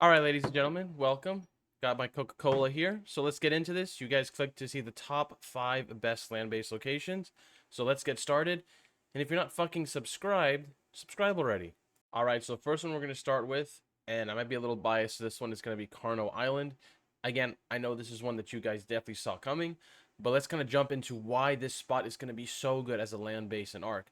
All right, ladies and gentlemen, welcome. Got my Coca-Cola here. So let's get into this. You guys clicked to see the top 5 best land-based locations. So let's get started. And if you're not fucking subscribed, subscribe already. All right, so first one we're going to start with, and I might be a little biased. This one is going to be Carno Island. Again, I know this is one that you guys definitely saw coming, but let's kind of jump into why this spot is going to be so good as a land base in Ark.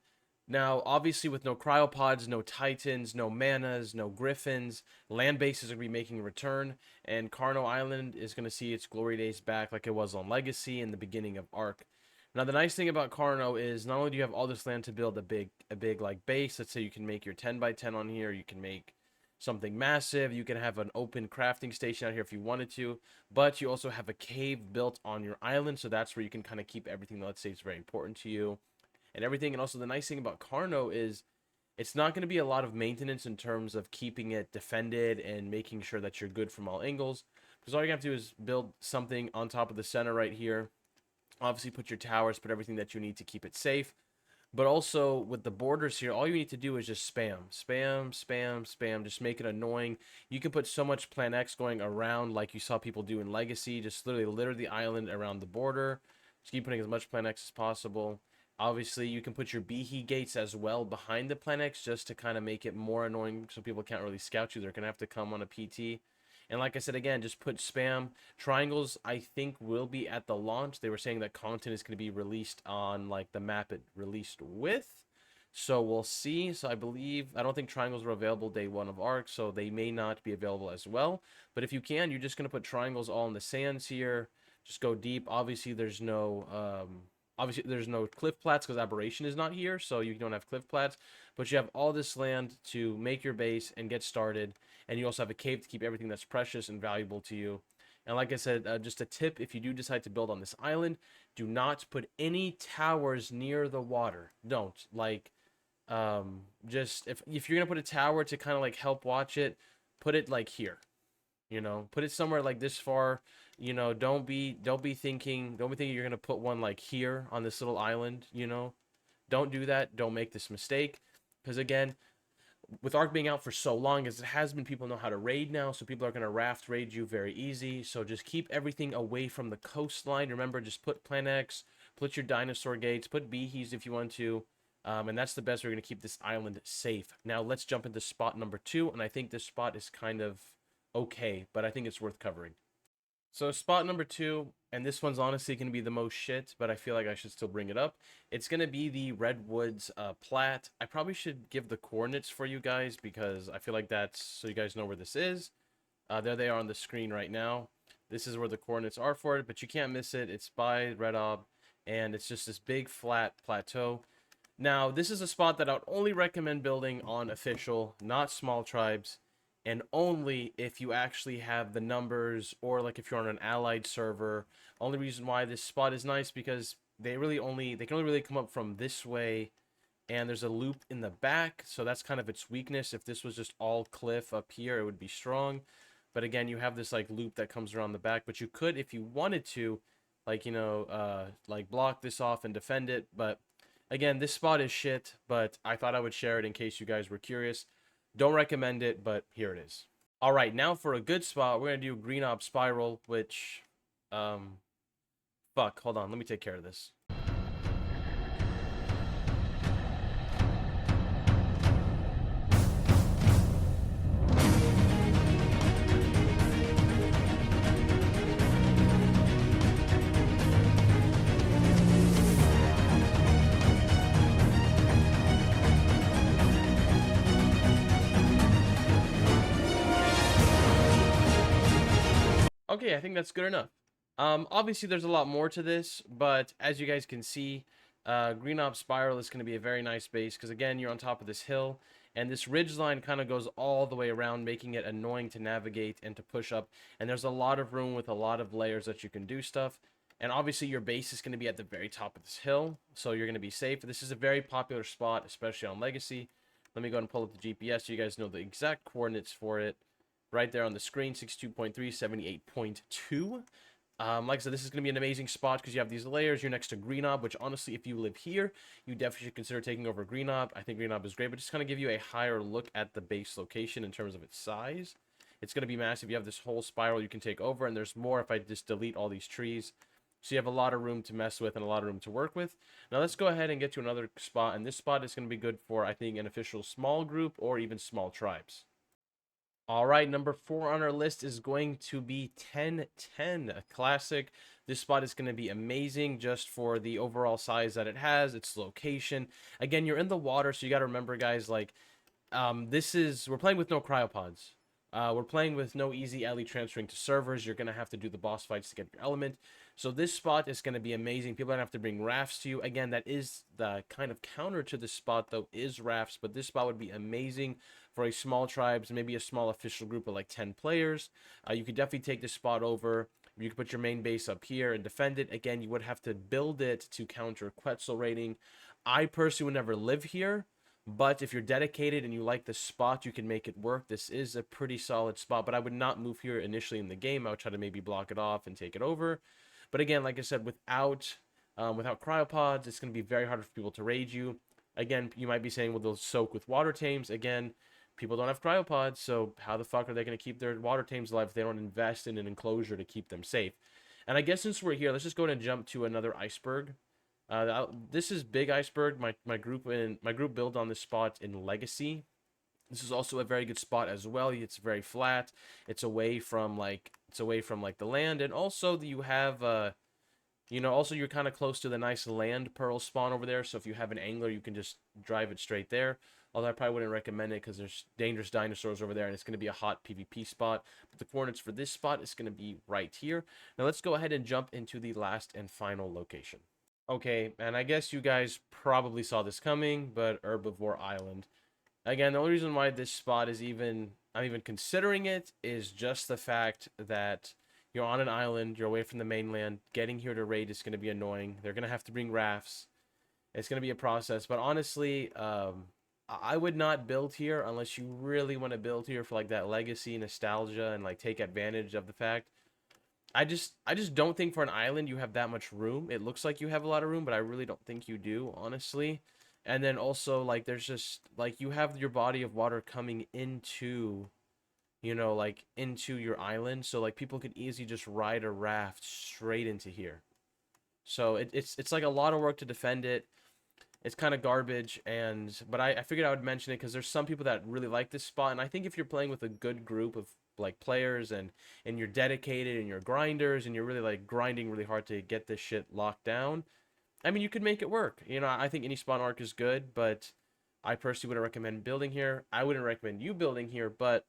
Now, obviously, with no cryopods, no titans, no manas, no griffins, land bases are going to be making a return, and Carno Island is going to see its glory days back like it was on Legacy in the beginning of Ark. Now, the nice thing about Carno is not only do you have all this land to build a big like base. Let's say you can make your 10 by 10 on here. You can make something massive. You can have an open crafting station out here if you wanted to, but you also have a cave built on your island, so that's where you can kind of keep everything that, let's say, is very important to you and everything. And also the nice thing about Carno is it's not going to be a lot of maintenance in terms of keeping it defended and making sure that you're good from all angles, because all you have to do is build something on top of the center right here. Obviously put your towers, put everything that you need to keep it safe. But also with the borders here, all you need to do is just spam, just make it annoying. You can put so much Plan X going around like you saw people do in Legacy. Just literally litter the island around the border. Just keep putting as much Plan X as possible. Obviously, you can put your Behe gates as well behind the Plan X just to kind of make it more annoying so people can't really scout you. They're going to have to come on a PT. And like I said, again, just put spam. Triangles, I think, will be at the launch. They were saying that content is going to be released on, like, the map it released with. So we'll see. So I don't think triangles were available day one of Arc, so they may not be available as well. But if you can, you're just going to put triangles all in the sands here. Just go deep. Obviously, there's no cliff plats because Aberration is not here, so you don't have cliff plats. But you have all this land to make your base and get started. And you also have a cave to keep everything that's precious and valuable to you. And like I said, just a tip, if you do decide to build on this island, do not put any towers near the water. Don't. Like, just, if you're going to put a tower to kind of, like, help watch it, put it, like, here. Put it somewhere like this far. Don't be thinking you're gonna put one like here on this little island. Don't do that. Don't make this mistake, because again, with Ark being out for so long as it has been, people know how to raid now, so people are gonna raft raid you very easy. So just keep everything away from the coastline. Remember, just put Plan X, put your dinosaur gates, put beehies if you want to. And that's the best way we're going to keep this island safe. Now, let's jump into spot number 2. And I think this spot is kind of okay, but I think it's worth covering. So spot number 2, and this one's honestly going to be the most shit, but I feel like I should still bring it up. It's going to be the Redwoods Plat. I probably should give the coordinates for you guys because I feel like that's so you guys know where this is. There they are on the screen right now. This is where the coordinates are for it, but you can't miss it. It's by Red Ob, and it's just this big flat plateau. Now, this is a spot that I would only recommend building on official, not small tribes, and only if you actually have the numbers, or like if you're on an allied server. Only reason why this spot is nice because they can only really come up from this way, and there's a loop in the back, so that's kind of its weakness. If this was just all cliff up here, it would be strong. But again, you have this like loop that comes around the back, but you could, if you wanted to, like, like block this off and defend it. But again, this spot is shit, but I thought I would share it in case you guys were curious. Don't recommend it, but here it is. All right, now for a good spot, we're going to do Green Ob Spiral, which, fuck, hold on, let me take care of this. Okay, I think that's good enough. Obviously, there's a lot more to this, but as you guys can see, Green Ob Spiral is going to be a very nice base because, again, you're on top of this hill, and this ridge line kind of goes all the way around, making it annoying to navigate and to push up, and there's a lot of room with a lot of layers that you can do stuff. And obviously, your base is going to be at the very top of this hill, so you're going to be safe. This is a very popular spot, especially on Legacy. Let me go ahead and pull up the GPS so you guys know the exact coordinates for it. Right there on the screen, 62.3, 78.2. Like I said, this is going to be an amazing spot because you have these layers. You're next to Green Ob, which honestly, if you live here, you definitely should consider taking over Green Ob. I think Green Ob is great, but just kind of give you a higher look at the base location in terms of its size. It's going to be massive. You have this whole spiral you can take over, and there's more if I just delete all these trees. So you have a lot of room to mess with and a lot of room to work with. Now let's go ahead and get to another spot, and this spot is going to be good for, I think, an official small group or even small tribes. All right, number 4 on our list is going to be 1010, a classic. This spot is going to be amazing just for the overall size that it has, its location. Again, you're in the water, so you got to remember, guys, like, we're playing with no cryopods. We're playing with no easy LE transferring to servers. You're going to have to do the boss fights to get your element. So this spot is going to be amazing. People are going to have to bring rafts to you. Again, that is the kind of counter to this spot, though, is rafts. But this spot would be amazing for a small tribes, maybe a small official group of like 10 players. You could definitely take this spot over. You could put your main base up here and defend it. Again, you would have to build it to counter Quetzal raiding. I personally would never live here. But if you're dedicated and you like the spot, you can make it work. This is a pretty solid spot, but I would not move here initially in the game. I would try to maybe block it off and take it over. But again, like I said, without cryopods, it's going to be very hard for people to raid you. Again, you might be saying, well, they'll soak with water tames. Again, people don't have cryopods, so how the fuck are they going to keep their water tames alive if they don't invest in an enclosure to keep them safe? And I guess since we're here, let's just go ahead and jump to another iceberg. This is Big Iceberg. My group build on this spot in Legacy. This is also a very good spot as well. It's very flat. It's away from like the land, and also you have also you're kind of close to the nice land pearl spawn over there. So if you have an angler, you can just drive it straight there. Although I probably wouldn't recommend it because there's dangerous dinosaurs over there, and it's going to be a hot PvP spot. But the coordinates for this spot is going to be right here. Now let's go ahead and jump into the last and final location. Okay, and I guess you guys probably saw this coming, but Herbivore Island. Again, the only reason why this spot is I'm even considering it is just the fact that you're on an island, you're away from the mainland. Getting here to raid is going to be annoying. They're going to have to bring rafts. It's going to be a process, but honestly, I would not build here unless you really want to build here for like that legacy nostalgia and like take advantage of the fact. I just don't think for an island you have that much room. It looks like you have a lot of room, but I really don't think you do, honestly. And then also, like, there's just, like, you have your body of water coming into, like, into your island. So, like, people could easily just ride a raft straight into here. So, it's like a lot of work to defend it. It's kind of garbage, but I figured I would mention it because there's some people that really like this spot. And I think if you're playing with a good group of like players and you're dedicated and you're grinders and you're really like grinding really hard to get this shit locked down, I mean, you could make it work. I think any spawn arc is good, but I personally wouldn't recommend building here. I wouldn't recommend you building here, but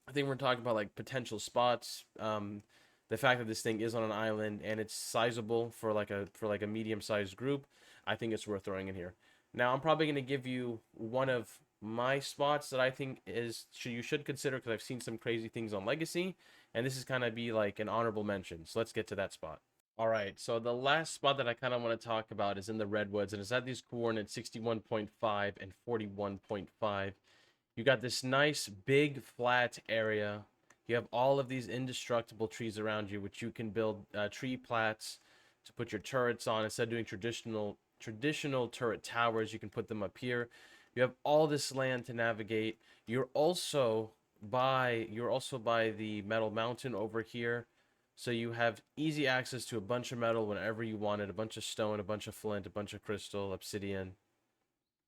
I think we're talking about like potential spots. The fact that this thing is on an island and it's sizable for like a medium-sized group, I think it's worth throwing in here. Now, I'm probably going to give you one of my spots that I think you should consider because I've seen some crazy things on Legacy, and this is kind of be like an honorable mention. So let's get to that spot. All right, so the last spot that I kind of want to talk about is in the Redwoods, and it's at these coordinates 61.5 and 41.5. You got this nice big flat area. You have all of these indestructible trees around you, which you can build tree plats to put your turrets on. Instead of doing traditional turret towers, you can put them up here. You have all this land to navigate. You're also by the metal mountain over here. So you have easy access to a bunch of metal whenever you want it, a bunch of stone, a bunch of flint, a bunch of crystal, obsidian.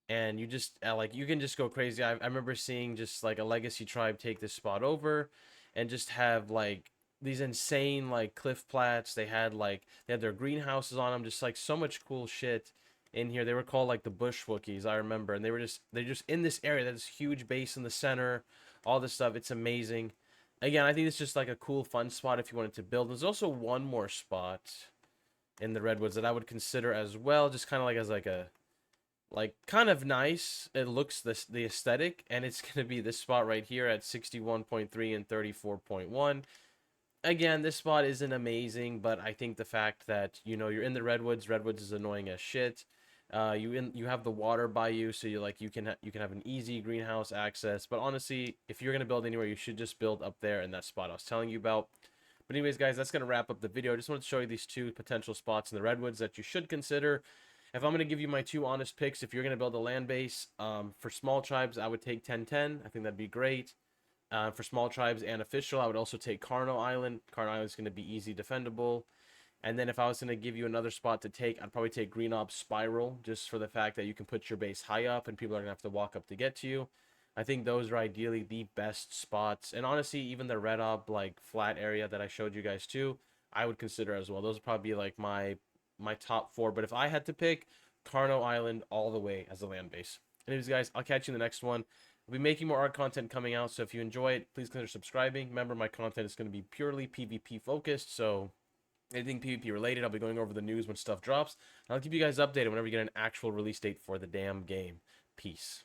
And you just you can just go crazy. I remember seeing just like a legacy tribe take this spot over and just have like these insane like cliff plats. They had their greenhouses on them, just like so much cool shit in here. They were called like the bush Wookiees, I remember, and they're just in this area. That's huge base in the center, all this stuff. It's amazing. Again, I think it's just like a cool fun spot if you wanted to build. There's also one more spot in the Redwoods that I would consider as well, just kind of like as like a kind of nice. It looks the aesthetic, and it's gonna be this spot right here at 61.3 and 34.1. Again, this spot isn't amazing, but I think the fact that you're in the Redwoods is annoying as shit. You have the water by you, so you can have an easy greenhouse access. But honestly, if you're gonna build anywhere, you should just build up there in that spot I was telling you about. But anyways, guys, that's gonna wrap up the video. I just wanted to show you these two potential spots in the Redwoods that you should consider. If I'm gonna give you my two honest picks, if you're gonna build a land base for small tribes, I would take 1010. I think that'd be great. For small tribes and official, I would also take Carno Island. Carno Island is going to be easy defendable. And then if I was going to give you another spot to take, I'd probably take Green Ob Spiral, just for the fact that you can put your base high up and people are going to have to walk up to get to you. I think those are ideally the best spots. And honestly, even the Red Ob, like, flat area that I showed you guys too, I would consider as well. Those would probably be, like, my top 4. But if I had to pick, Carno Island all the way as a land base. Anyways, guys, I'll catch you in the next one. I'll be making more art content coming out, so if you enjoy it, please consider subscribing. Remember, my content is going to be purely PvP focused, so anything PvP related, I'll be going over the news when stuff drops. And I'll keep you guys updated whenever you get an actual release date for the damn game. Peace.